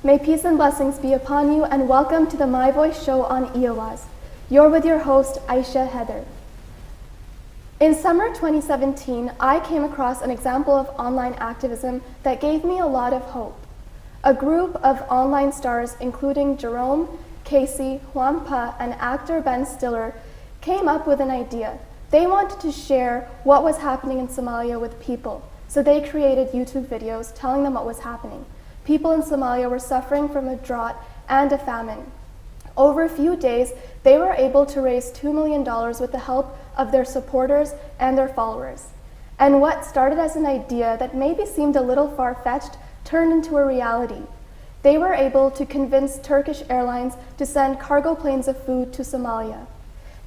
May peace and blessings be upon you, and welcome to the My Voice show on EOS. You're with your host, Aisha Heather. In summer 2017, I came across an example of online activism that gave me a lot of hope. A group of online stars, including Jerome, Casey, Juanpa, and actor Ben Stiller, came up with an idea. They wanted to share what was happening in Somalia with people, so they created YouTube videos telling them what was happening. People in Somalia were suffering from a drought and a famine. Over a few days, they were able to raise $2 million with the help of their supporters and their followers. And what started as an idea that maybe seemed a little far-fetched turned into a reality. They were able to convince Turkish Airlines to send cargo planes of food to Somalia.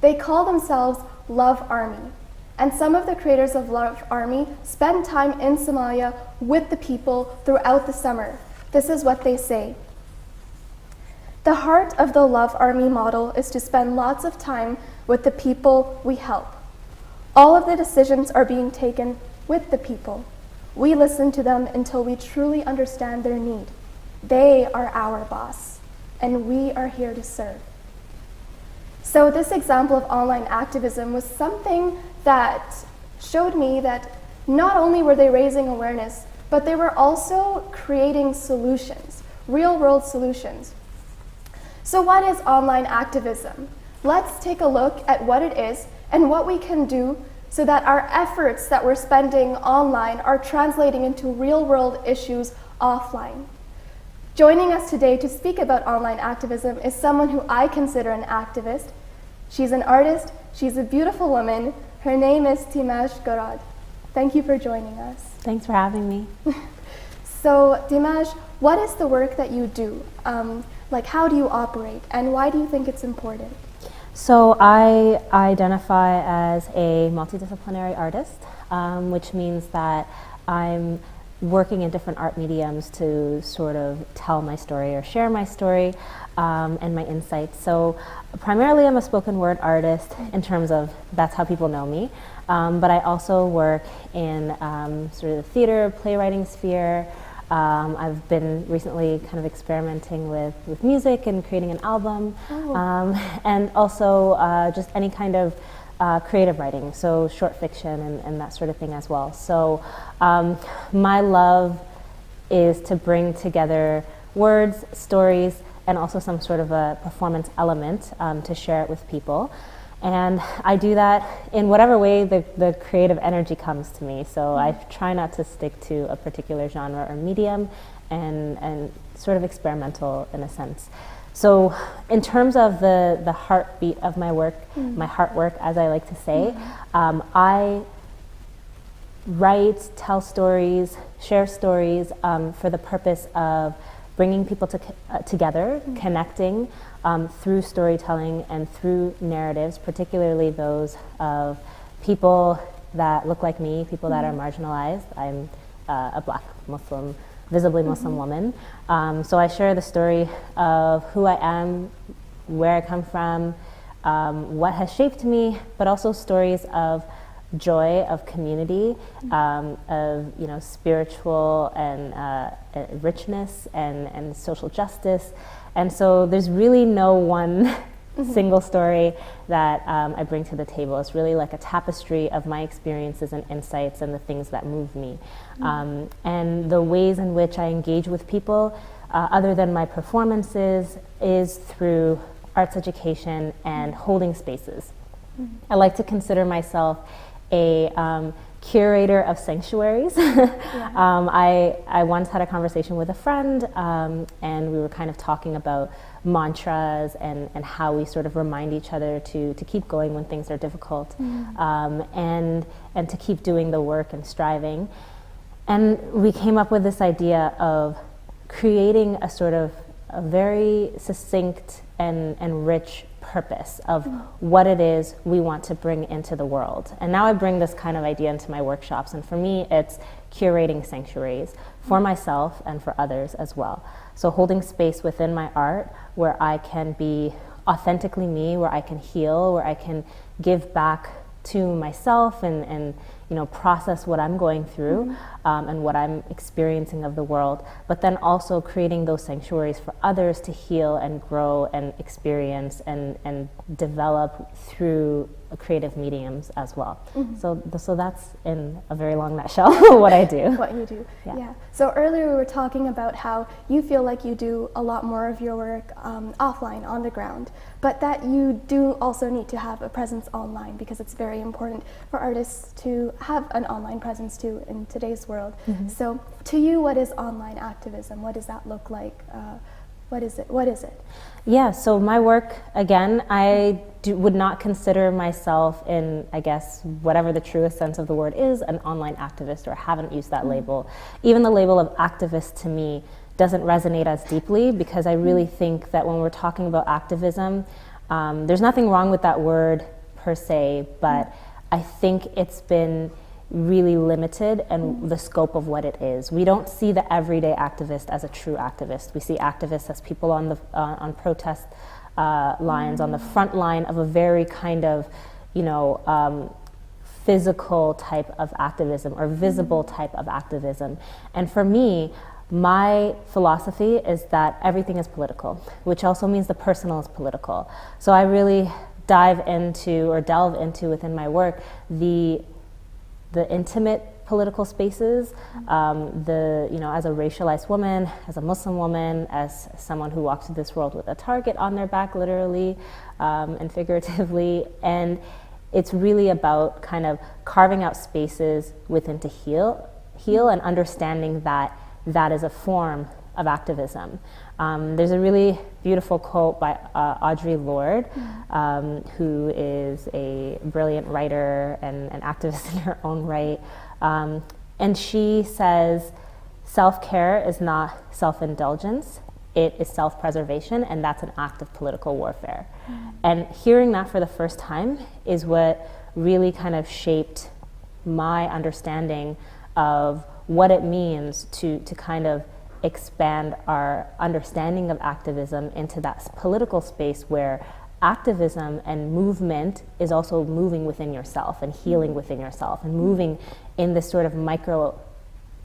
They call themselves Love Army. And some of the creators of Love Army spend time in Somalia with the people throughout the summer. This is what they say. The heart of the Love Army model is to spend lots of time with the people we help. All of the decisions are being taken with the people. We listen to them until we truly understand their need. They are our boss, and we are here to serve. So this example of online activism was something that showed me that not only were they raising awareness, but they were also creating solutions, real-world solutions. So what is online activism? Let's take a look at what it is and what we can do so that our efforts that we're spending online are translating into real-world issues offline. Joining us today to speak about online activism is someone who I consider an activist. She's an artist, she's a beautiful woman. Her name is Timaj Garad. Thank you for joining us. Thanks for having me. So, Timaj, what is the work that you do? How do you operate, and why do you think it's important? So I identify as a multidisciplinary artist, which means that I'm working in different art mediums to sort of tell my story or share my story and my insights. So primarily I'm a spoken word artist in terms of that's how people know me, but I also work in sort of the theater, playwriting sphere. I've been recently kind of experimenting with music and creating an album, and also just any kind of creative writing, so short fiction and that sort of thing as well. So my love is to bring together words, stories, and also some sort of a performance element to share it with people. And I do that in whatever way the creative energy comes to me. So I try not to stick to a particular genre or medium, and sort of experimental in a sense. So in terms of the heartbeat of my work, my heart work, as I like to say, I write, tell stories, share stories for the purpose of bringing people together, connecting through storytelling and through narratives, particularly those of people that look like me, people that are marginalized. I'm a Black Muslim, visibly Muslim woman. So I share the story of who I am, where I come from, what has shaped me, but also stories of joy, of community, of spiritual and richness and social justice. And so there's really no one single story that I bring to the table. It's really like a tapestry of my experiences and insights and the things that move me. And the ways in which I engage with people, other than my performances, is through arts education and holding spaces. I like to consider myself a curator of sanctuaries. I once had a conversation with a friend, and we were kind of talking about mantras and how we sort of remind each other to keep going when things are difficult, and to keep doing the work and striving. And we came up with this idea of creating a sort of a very succinct and rich purpose of what it is we want to bring into the world. And now I bring this kind of idea into my workshops, and for me it's curating sanctuaries for myself and for others as well. So holding space within my art where I can be authentically me, where I can heal, where I can give back to myself and process what I'm going through and what I'm experiencing of the world, but then also creating those sanctuaries for others to heal and grow and experience and develop through creative mediums as well. So that's in a very long nutshell what I do. What you do, yeah. So earlier we were talking about how you feel like you do a lot more of your work offline, on the ground, but that you do also need to have a presence online because it's very important for artists to have an online presence too in today's world. So to you, what is online activism? What does that look like? What is it? Yeah, so my work, again, I would not consider myself in, I guess, whatever the truest sense of the word is, an online activist, or haven't used that label. Even the label of activist to me doesn't resonate as deeply, because I really think that when we're talking about activism, there's nothing wrong with that word per se, but I think it's been really limited in the scope of what it is. We don't see the everyday activist as a true activist. We see activists as people on the on protest lines, on the front line of a very kind of, physical type of activism or visible type of activism. And for me, my philosophy is that everything is political, which also means the personal is political. So I really delve into within my work the intimate political spaces, as a racialized woman, as a Muslim woman, as someone who walks through this world with a target on their back, literally and figuratively. And it's really about kind of carving out spaces within to heal and understanding that that is a form of activism. There's a really beautiful quote by Audre Lorde, who is a brilliant writer and an activist in her own right. And she says, self-care is not self-indulgence, it is self-preservation, and that's an act of political warfare. And hearing that for the first time is what really kind of shaped my understanding of what it means to kind of expand our understanding of activism into that political space where activism and movement is also moving within yourself and healing within yourself and moving in this sort of micro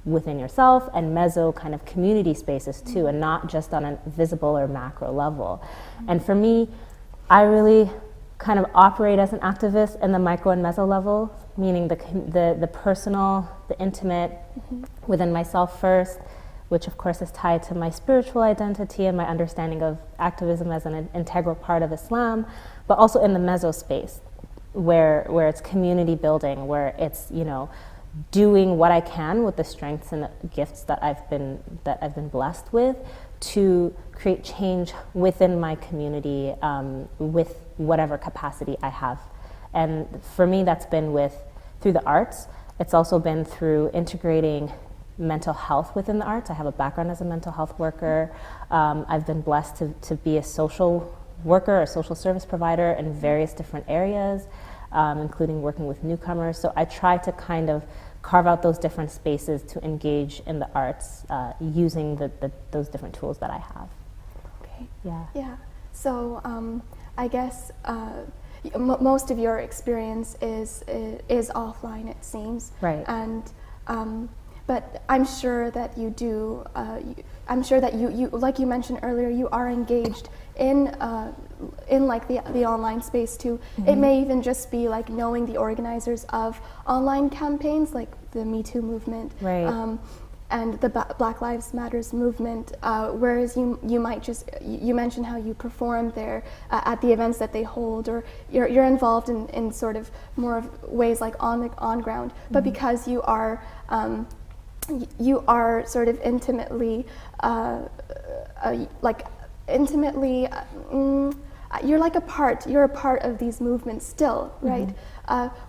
within yourself and meso kind of community spaces too, and not just on a visible or macro level. And for me, I really kind of operate as an activist in the micro and meso level, meaning the personal, the intimate within myself first, which of course is tied to my spiritual identity and my understanding of activism as an integral part of Islam, but also in the meso space, where it's community building, where it's doing what I can with the strengths and the gifts that I've been blessed with to create change within my community with whatever capacity I have. And for me, that's been through the arts. It's also been through integrating mental health within the arts. I have a background as a mental health worker. I've been blessed to be a social worker, a social service provider in various different areas, including working with newcomers. So I try to kind of carve out those different spaces to engage in the arts using those different tools that I have. Okay. Yeah. So I guess most of your experience is offline, it seems. Right. And but I'm sure that you do. I'm sure that you, like you mentioned earlier, you are engaged in like the online space too. It may even just be like knowing the organizers of online campaigns, like the Me Too movement, right. And the Black Lives Matters movement. Whereas you might just you mentioned how you perform there at the events that they hold, or you're involved in sort of more of ways like on ground. But because you are sort of intimately, you're a part of these movements still, right?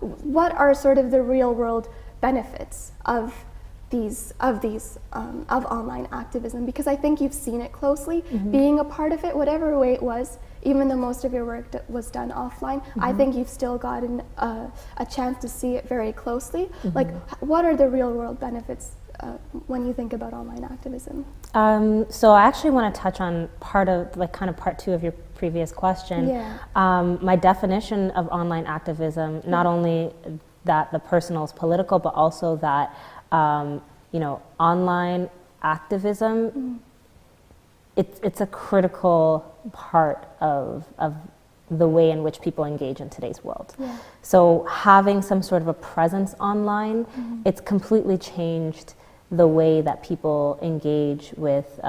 What are sort of the real world benefits of online activism? Because I think you've seen it closely, being a part of it, whatever way it was, even though most of your work was done offline, I think you've still gotten a chance to see it very closely. Like, what are the real world benefits when you think about online activism? So I actually want to touch on part two of your previous question. Yeah. My definition of online activism, not only that the personal is political, but also that, online activism, it's a critical part of the way in which people engage in today's world. Yeah. So having some sort of a presence online, it's completely changed the way that people engage with,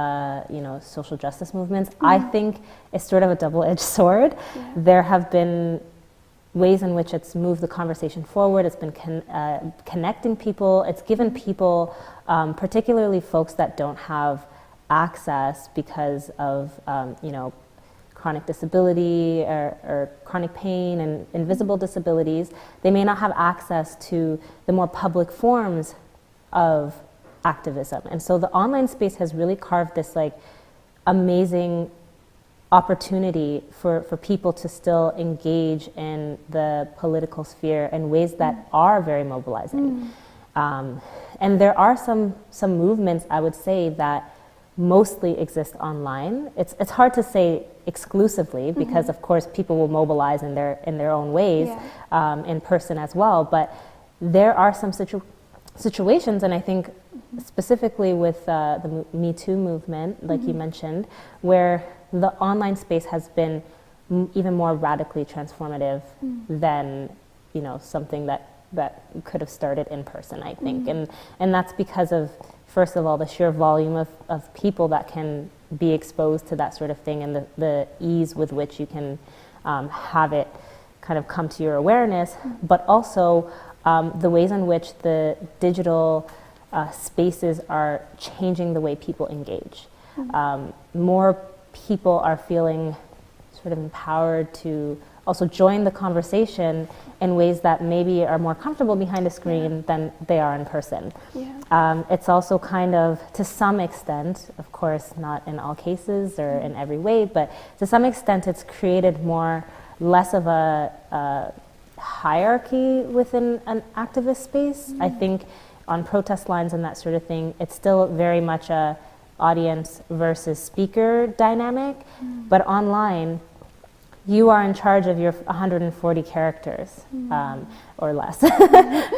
social justice movements. I think it's sort of a double-edged sword. Yeah. There have been ways in which it's moved the conversation forward. It's been connecting people. It's given people, particularly folks that don't have access because of, chronic disability or chronic pain and invisible disabilities, they may not have access to the more public forms of activism. And so the online space has really carved this amazing opportunity for people to still engage in the political sphere in ways that are very mobilizing. And there are some movements, I would say, that mostly exist online. It's hard to say exclusively because of course people will mobilize in their own ways, in person as well, but there are some situations, and I think specifically with the Me Too movement, like you mentioned, where the online space has been even more radically transformative than something that could have started in person, I think. And that's because of, first of all, the sheer volume of people that can be exposed to that sort of thing, and the ease with which you can have it kind of come to your awareness, but also the ways in which the digital spaces are changing the way people engage. More people are feeling sort of empowered to also join the conversation in ways that maybe are more comfortable behind a screen than they are in person. It's also kind of, to some extent, of course not in all cases or in every way, but to some extent it's created less of a hierarchy within an activist space. I think on protest lines and that sort of thing, it's still very much a audience versus speaker dynamic, but online, you are in charge of your 140 characters, or less,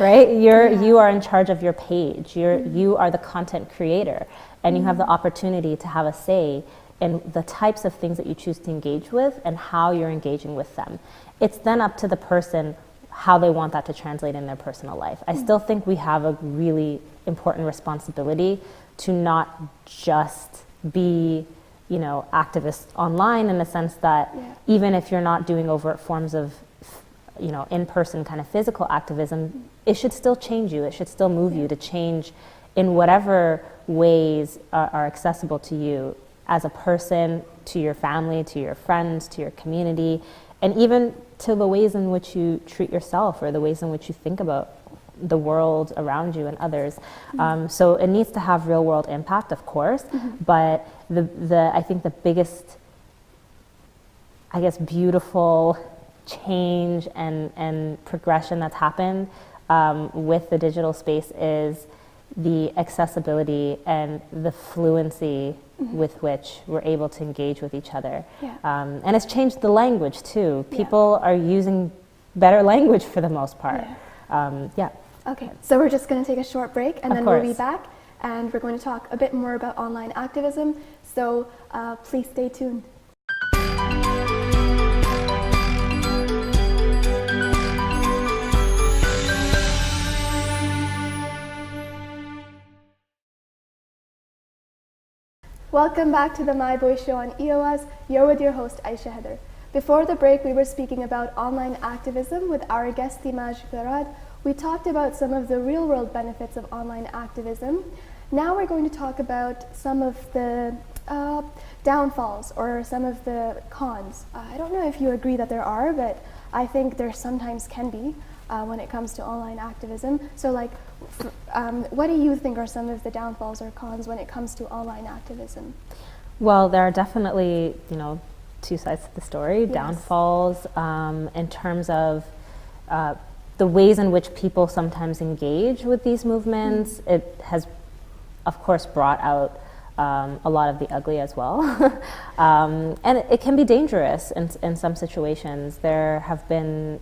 right? You are in charge of your page. You are the content creator, and you have the opportunity to have a say in the types of things that you choose to engage with and how you're engaging with them. It's then up to the person how they want that to translate in their personal life. I still think we have a really important responsibility to not just be activists online, in the sense that even if you're not doing overt forms of in-person kind of physical activism, it should still change you. It should still move you to change in whatever ways are accessible to you as a person, to your family, to your friends, to your community, and even to the ways in which you treat yourself or the ways in which you think about the world around you and others. So it needs to have real world impact, of course, but I think the biggest, beautiful change and progression that's happened with the digital space is the accessibility and the fluency with which we're able to engage with each other. And it's changed the language too. People are using better language for the most part. Okay, so we're just going to take a short break, and then course. we'll be back, and we're going to talk a bit more about online activism, so please stay tuned. Welcome back to the My Voice show on EOS. You're with your host, Aisha Heather. Before the break, we were speaking about online activism with our guest, Timaj Garad. We talked about some of the real-world benefits of online activism. Now we're going to talk about some of the downfalls or some of the cons. I don't know if you agree that there are, but I think there sometimes can be when it comes to online activism. So what do you think are some of the downfalls or cons when it comes to online activism? Well, there are definitely, two sides to the story. Downfalls in terms of the ways in which people sometimes engage with these movements. It has, of course, brought out a lot of the ugly as well. And it can be dangerous in some situations. There have been,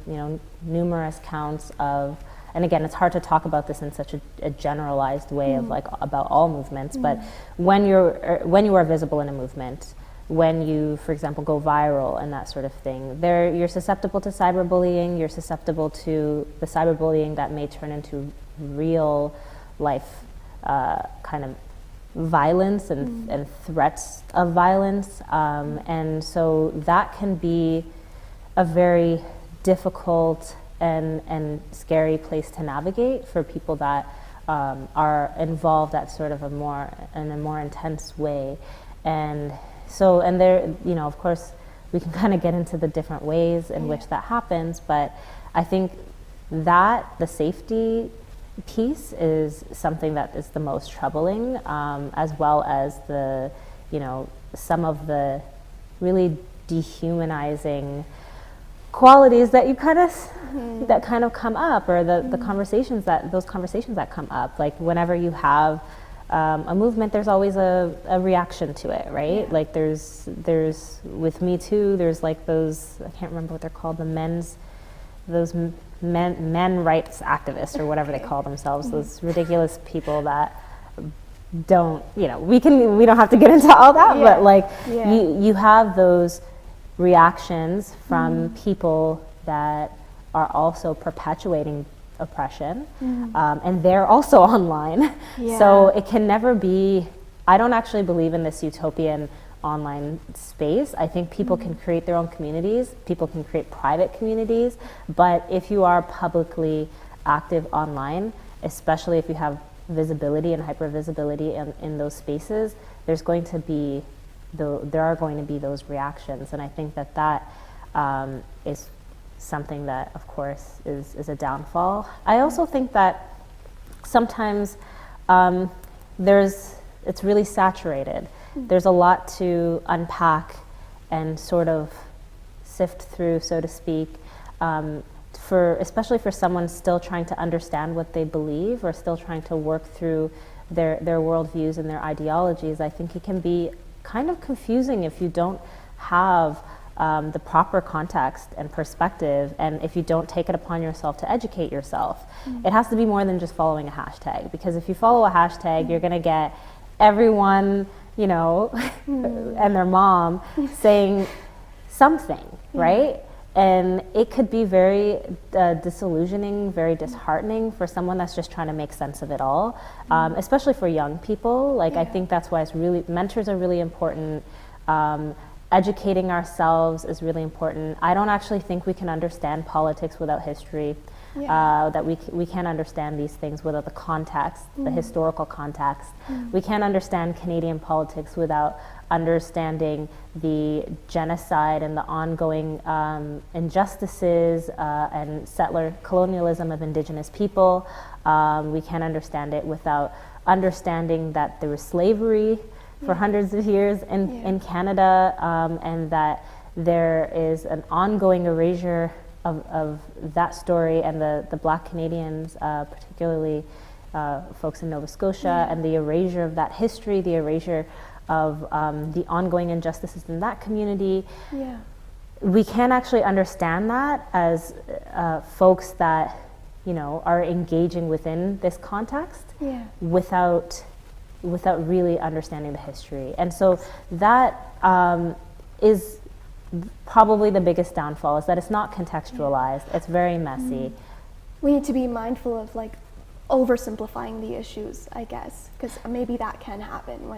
numerous counts of and again, it's hard to talk about this in such a generalized way of like about all movements, but when you are visible in a movement, when you, for example, go viral and that sort of thing, you're susceptible to cyberbullying, you're susceptible to the cyberbullying that may turn into real life kind of violence and threats of violence. And so that can be a very difficult and scary place to navigate for people that are involved at sort of in a more intense way. And so, and there, you know, of course, we can kind of get into the different ways in which that happens, but I think that the safety piece is something that is the most troubling, as well as the, you know, some of the really dehumanizing qualities that you kind of that kind of come up, or the conversations that come up, like whenever you have a movement, there's always a reaction to it, right? Yeah. Like there's with Me Too, there's like those, I can't remember what they're called, those men rights activists or whatever they call themselves, those ridiculous people that don't, you know, we don't have to get into all that, but like you have those reactions from people that are also perpetuating oppression, and they're also online. So it can never be, I don't actually believe in this utopian online space. I think people can create their own communities, people can create private communities, but if you are publicly active online, especially if you have visibility and hypervisibility in those spaces, there are going to be those reactions, and I think that is something that, of course, is a downfall. I also think that sometimes it's really saturated. There's a lot to unpack and sort of sift through, so to speak, especially for someone still trying to understand what they believe or still trying to work through their worldviews and their ideologies. I think it can be kind of confusing if you don't have the proper context and perspective, and if you don't take it upon yourself to educate yourself. It has to be more than just following a hashtag, because if you follow a hashtag, you're going to get everyone, you know, and their mom saying something, right? And it could be very disillusioning, very disheartening for someone that's just trying to make sense of it all, especially for young people. Like, I think that's why mentors are really important. Educating ourselves is really important. I don't actually think we can understand politics without history, that we can't understand these things without the context, the historical context. We can't understand Canadian politics without understanding the genocide and the ongoing injustices and settler colonialism of Indigenous people. We can't understand it without understanding that there was slavery for hundreds of years in Canada, and that there is an ongoing erasure of that story, and the Black Canadians, particularly folks in Nova Scotia, and the erasure of that history, the erasure of the ongoing injustices in that community. We can't actually understand that as folks that, you know, are engaging within this context without really understanding the history. And so that is probably the biggest downfall, is that it's not contextualized. It's very messy. We need to be mindful of like oversimplifying the issues, I guess, because maybe that can happen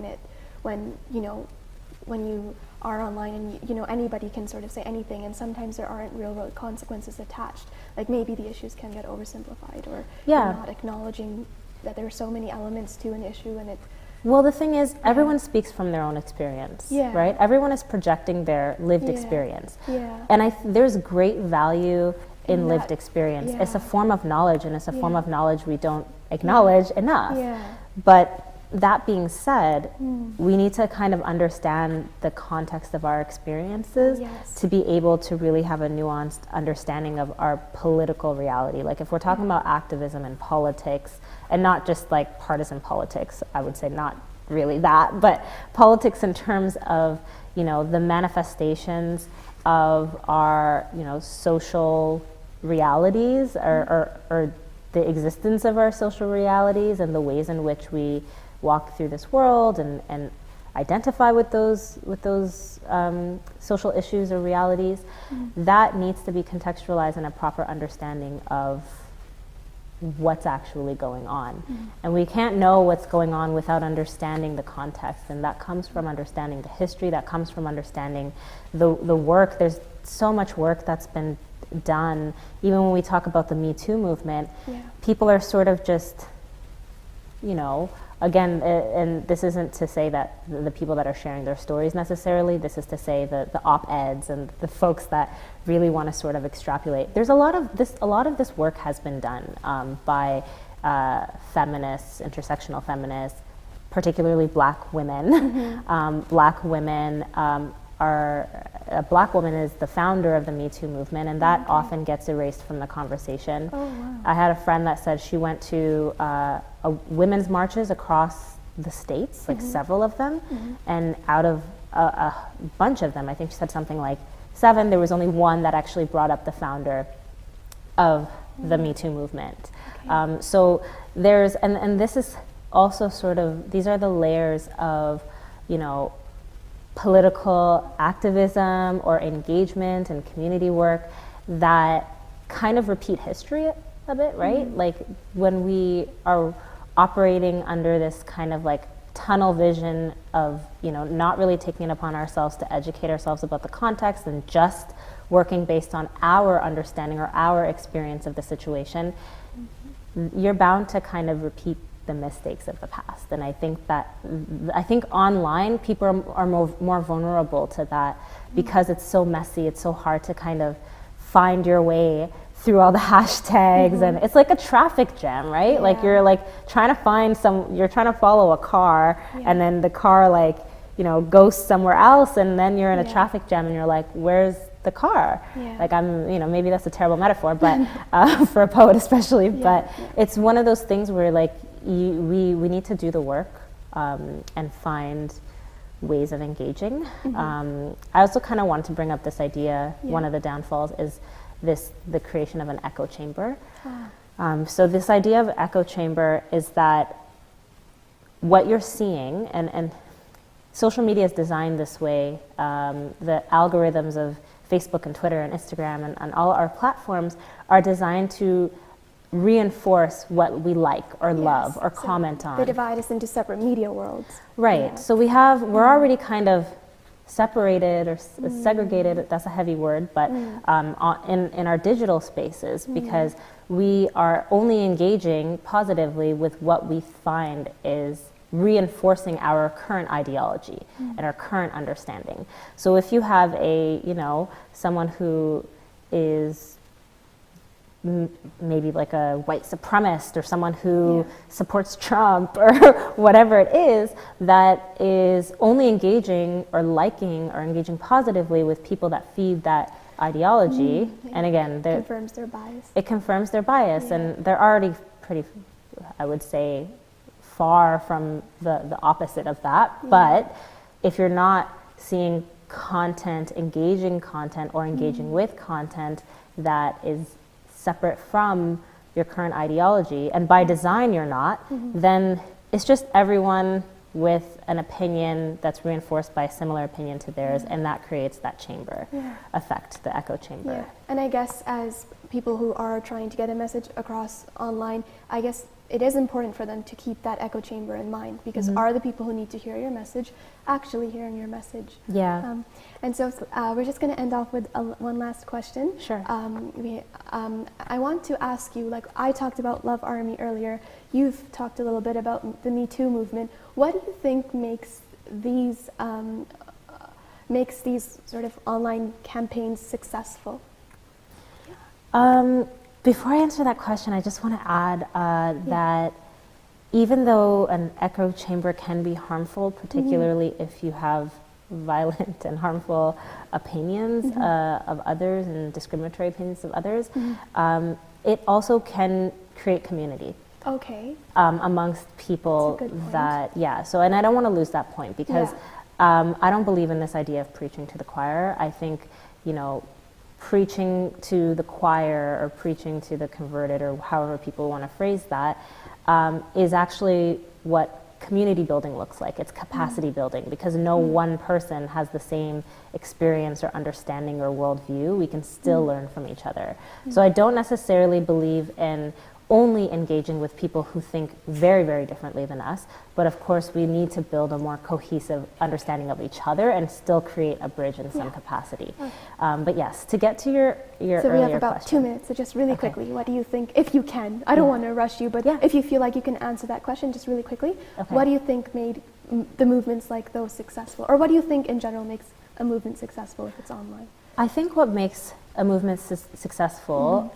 when you are online, and you know, anybody can sort of say anything, and sometimes there aren't real world consequences attached. Like maybe the issues can get oversimplified, or you're not acknowledging that there are so many elements to an issue, and it. Well, the thing is, everyone speaks from their own experience, right? Everyone is projecting their lived experience. And there's great value in lived experience. It's a form of knowledge, and it's a form of knowledge we don't acknowledge enough. But that being said, we need to kind of understand the context of our experiences to be able to really have a nuanced understanding of our political reality. Like if we're talking about activism and politics, and not just like partisan politics, I would say not really that, but politics in terms of, you know, the manifestations of our, you know, social realities, or the existence of our social realities and the ways in which we walk through this world and identify with those social issues or realities, that needs to be contextualized in a proper understanding of what's actually going on. And we can't know what's going on without understanding the context, and that comes from understanding the history, that comes from understanding the work. There's so much work that's been done. Even when we talk about the Me Too movement, people are sort of just, you know, again, and this isn't to say that the people that are sharing their stories necessarily, this is to say the op-eds and the folks that really want to sort of extrapolate. There's a lot of this work has been done by feminists, intersectional feminists, particularly Black women. Black women a Black woman is the founder of the Me Too movement, and that often gets erased from the conversation. Oh, wow. I had a friend that said she went to women's marches across the states, like several of them, and out of a bunch of them, I think she said something like 7, there was only one that actually brought up the founder of the Me Too movement. So there's, and this is also sort of, these are the layers of, you know, political activism or engagement and community work that kind of repeat history a bit, right? Like when we are operating under this kind of like tunnel vision of, you know, not really taking it upon ourselves to educate ourselves about the context and just working based on our understanding or our experience of the situation, you're bound to kind of repeat the mistakes of the past. And I think online people are more vulnerable to that because it's so messy, it's so hard to kind of find your way through all the hashtags, and it's like a traffic jam, right? Like you're like trying to you're trying to follow a car, and then the car, like, you know, goes somewhere else, and then you're in a traffic jam and you're like, where's the car? Like, I'm, you know, maybe that's a terrible metaphor, but for a poet especially, but it's one of those things where like we need to do the work and find ways of engaging. I also kind of want to bring up this idea, one of the downfalls is the creation of an echo chamber. So this idea of echo chamber is that what you're seeing, and social media is designed this way, the algorithms of Facebook and Twitter and Instagram and all our platforms are designed to reinforce what we like or love or comment on. They divide us into separate media worlds. Right. So we're already kind of separated or segregated, that's a heavy word, but in our digital spaces, because we are only engaging positively with what we find is reinforcing our current ideology and our current understanding. So if you have someone who is maybe like a white supremacist or someone who supports Trump or whatever it is, that is only engaging or liking or engaging positively with people that feed that ideology, and again, confirms their bias. It confirms their bias, and they're already pretty, I would say, far from the opposite of that. But if you're not seeing content, engaging content, or engaging with content that is separate from your current ideology, and by design you're not, then it's just everyone with an opinion that's reinforced by a similar opinion to theirs, and that creates that chamber effect, the echo chamber. And I guess as people who are trying to get a message across online, I guess it is important for them to keep that echo chamber in mind, because are the people who need to hear your message actually hearing your message? And so we're just going to end off with one last question. Sure. I want to ask you, like I talked about Love Army earlier, you've talked a little bit about the Me Too movement. What do you think makes these sort of online campaigns successful? Before I answer that question, I just want to add that even though an echo chamber can be harmful, particularly if you have violent and harmful opinions of others and discriminatory opinions of others, it also can create community. Amongst people that, so, and I don't want to lose that point, because I don't believe in this idea of preaching to the choir. I think, preaching to the choir or preaching to the converted, or however people want to phrase that, is actually what community building looks like. It's capacity building, because no one person has the same experience or understanding or worldview. We can still learn from each other. So I don't necessarily believe in only engaging with people who think very, very differently than us, but of course we need to build a more cohesive understanding of each other and still create a bridge in some capacity. But yes, to get to your So we earlier have about question. 2 minutes, so just really quickly, what do you think, if you can, I don't want to rush you, but if you feel like you can answer that question just really quickly, what do you think made the movements like those successful? Or what do you think in general makes a movement successful if it's online? I think what makes a movement successful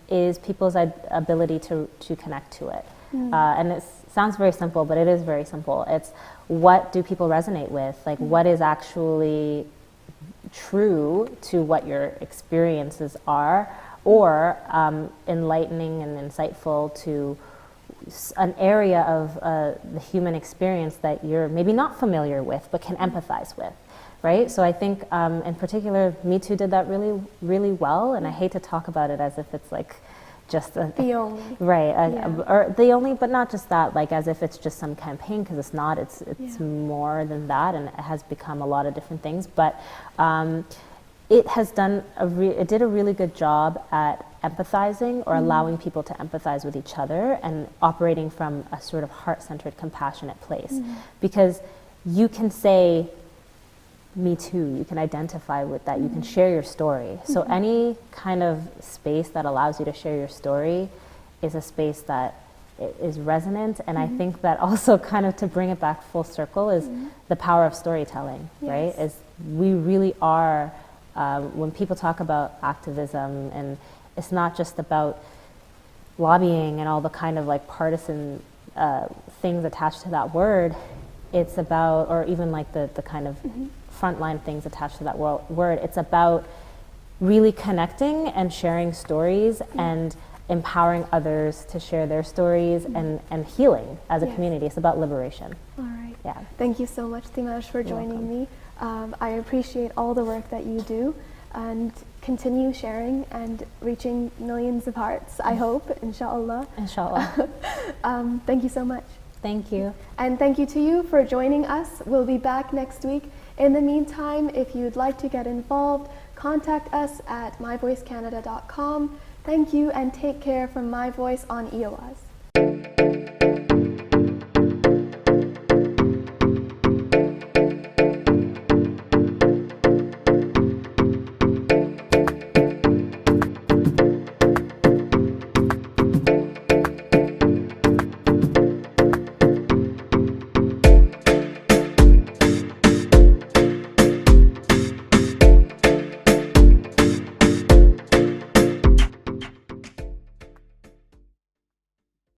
is people's ability to connect to it. And it sounds very simple, but it is very simple. It's what do people resonate with? Like what is actually true to what your experiences are, or enlightening and insightful to an area of the human experience that you're maybe not familiar with, but can empathize with. Right? So I think in particular, Me Too did that really, really well, and I hate to talk about it as if it's like just the only. Right, or the only, but not just that, like as if it's just some campaign, because it's not, it's more than that, and it has become a lot of different things, but it has done it did a really good job at empathizing, or allowing people to empathize with each other and operating from a sort of heart-centered, compassionate place. Because you can say, Me Too, you can identify with that, you can share your story. So any kind of space that allows you to share your story is a space that is resonant. And I think that also, kind of to bring it back full circle, is the power of storytelling, right? Is we really are, when people talk about activism, and it's not just about lobbying and all the kind of like partisan things attached to that word, it's about, or even like the kind of frontline things attached to that word. It's about really connecting and sharing stories and empowering others to share their stories and healing as a community. It's about liberation. All right. Yeah. Thank you so much, Timaj, for joining me. I appreciate all the work that you do, and continue sharing and reaching millions of hearts, I hope, inshallah. Inshallah. Thank you so much. Thank you. And thank you to you for joining us. We'll be back next week. In the meantime, if you'd like to get involved, contact us at myvoicecanada.com. Thank you, and take care from My Voice on EOS.